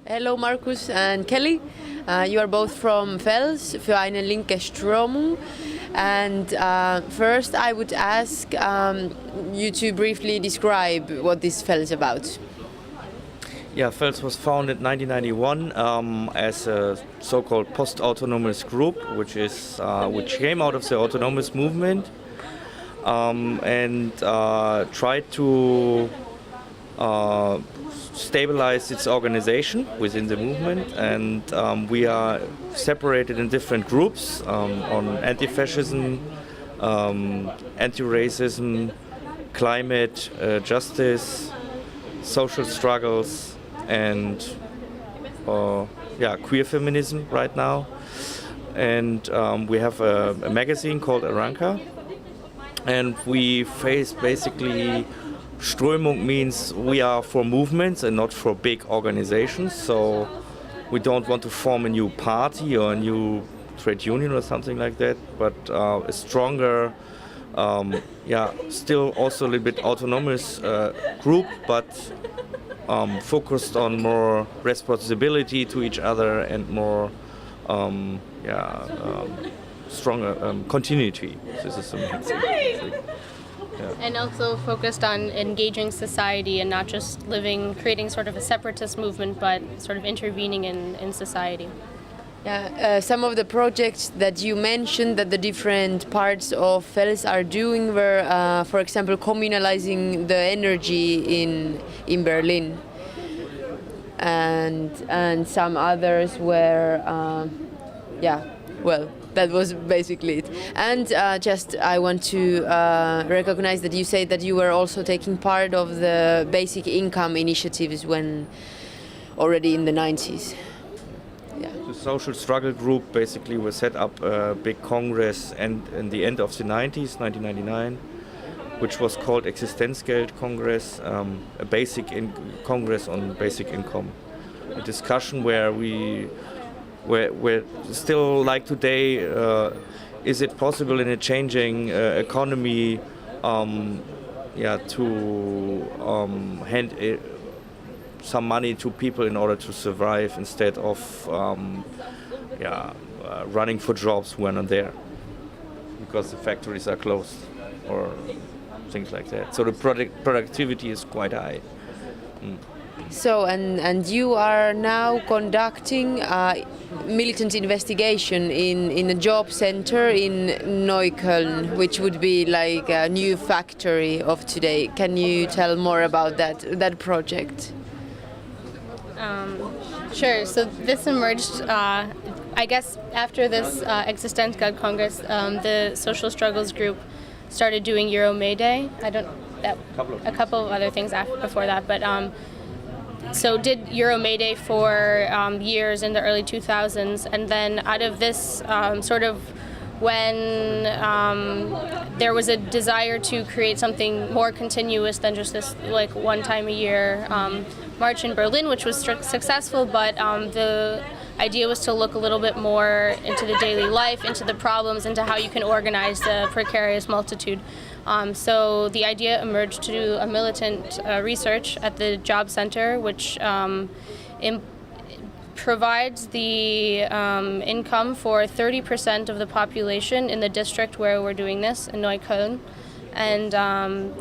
Hello, Markus and Kelly. You are both from FELS, Für Eine Linke Strömung. And first I would ask you to briefly describe what this FELS is about. Yeah, FELS was founded in 1991 as a so-called post-autonomous group, which came out of the autonomous movement and tried to stabilize its organization within the movement. And we are separated in different groups on anti-fascism, anti-racism, climate, justice, social struggles, and queer feminism right now. And we have a magazine called Aranka, and we face basically Strömung means we are for movements and not for big organizations. So we don't want to form a new party or a new trade union or something like that, but a stronger, still also a little bit autonomous group, but focused on more responsibility to each other and more stronger continuity. This is amazing. Yeah. And also focused on engaging society and not just creating sort of a separatist movement, but sort of intervening in society. Yeah, some of the projects that you mentioned that the different parts of FELS are doing were, for example, communalizing the energy in Berlin, and some others were, that was basically it. And I want to recognize that you say that you were also taking part of the basic income initiatives already in the 90s. Yeah. The social struggle group basically was set up a big congress in the end of the 90s, 1999, which was called Existenzgeld Congress, a congress on basic income. A discussion where we're still like today, is it possible in a changing economy to hand some money to people in order to survive instead of running for jobs who are not there because the factories are closed or things like that. So the productivity is quite high. So, and you are now conducting a militant investigation in a job center in Neukölln, which would be like a new factory of today. Can you tell more about that project? Sure. So this emerged, I guess, after this Existenzgeld Congress, the Social Struggles group started doing Euro May Day. A couple of other things before that, but so did Euro May Day for years in the early 2000s, and then out of this when there was a desire to create something more continuous than just this like one time a year march in Berlin, which was successful, but the idea was to look a little bit more into the daily life, into the problems, into how you can organize the precarious multitude. So the idea emerged to do a militant research at the job center, which provides the income for 30% of the population in the district where we're doing this, in Neukölln. And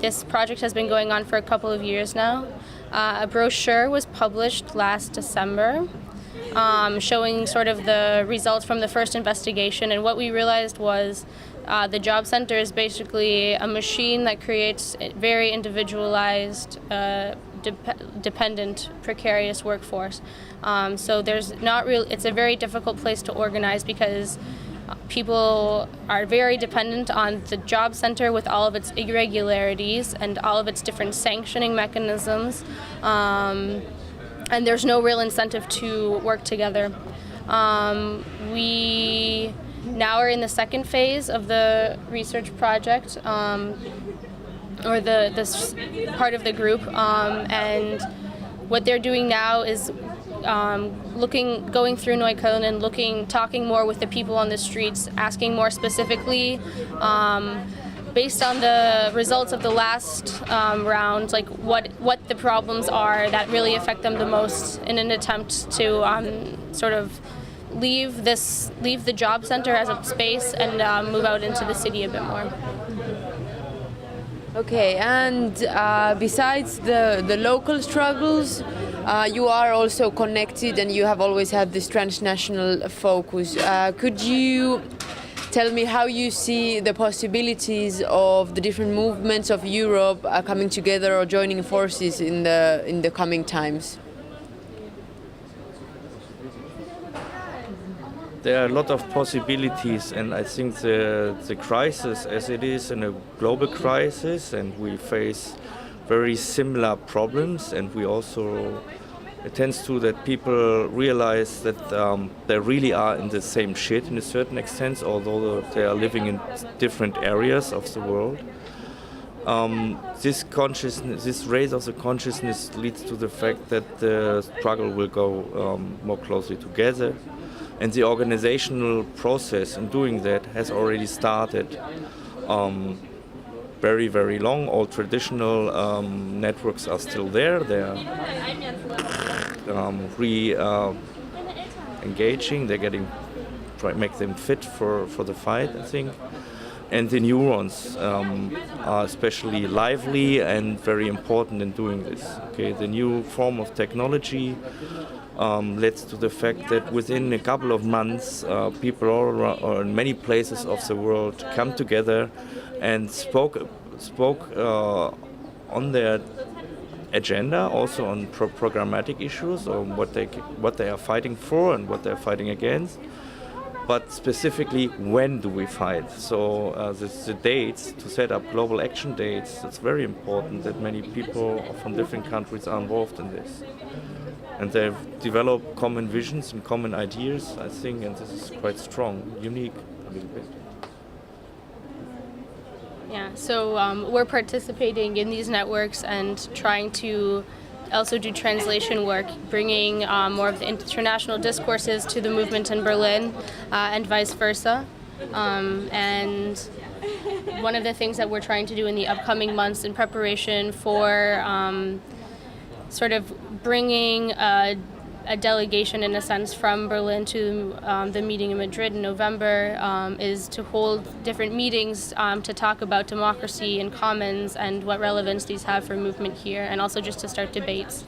this project has been going on for a couple of years now. A brochure was published last December showing sort of the results from the first investigation. And what we realized was the job center is basically a machine that creates very individualized, dependent, precarious workforce. So it's a very difficult place to organize because people are very dependent on the job center with all of its irregularities and all of its different sanctioning mechanisms. And there's no real incentive to work together. We now are in the second phase of the research project, or this part of the group, and what they're doing now is going through Neukölln and talking more with the people on the streets, asking more specifically based on the results of the last round, like what the problems are that really affect them the most, in an attempt to sort of leave the job center as a space and move out into the city a bit more. Okay, and besides the local struggles, you are also connected and you have always had this transnational focus. Could you tell me how you see the possibilities of the different movements of Europe coming together or joining forces in the coming times? There are a lot of possibilities, and I think the crisis as it is a global crisis, and we face very similar problems, and we also, it tends to that people realize that they really are in the same shit in a certain extent, although they are living in different areas of the world. This raise of the consciousness leads to the fact that the struggle will go more closely together. And the organizational process in doing that has already started very, very long. All traditional networks are still there. They are re-engaging. They're make them fit for the fight, I think. And the neurons are especially lively and very important in doing this. Okay, the new form of technology leads to the fact that within a couple of months, people all around, or in many places of the world come together and spoke on their agenda, also on programmatic issues, or what they are fighting for and what they're fighting against. But specifically, when do we fight? So the dates, to set up global action dates, it's very important that many people from different countries are involved in this. And they've developed common visions and common ideas, I think, and this is quite strong, unique a little bit. Yeah, so we're participating in these networks and trying to also do translation work, bringing more of the international discourses to the movement in Berlin and vice versa. And one of the things that we're trying to do in the upcoming months in preparation for sort of bringing a delegation, in a sense, from Berlin to the meeting in Madrid in November is to hold different meetings to talk about democracy and commons and what relevance these have for movement here, and also just to start debates.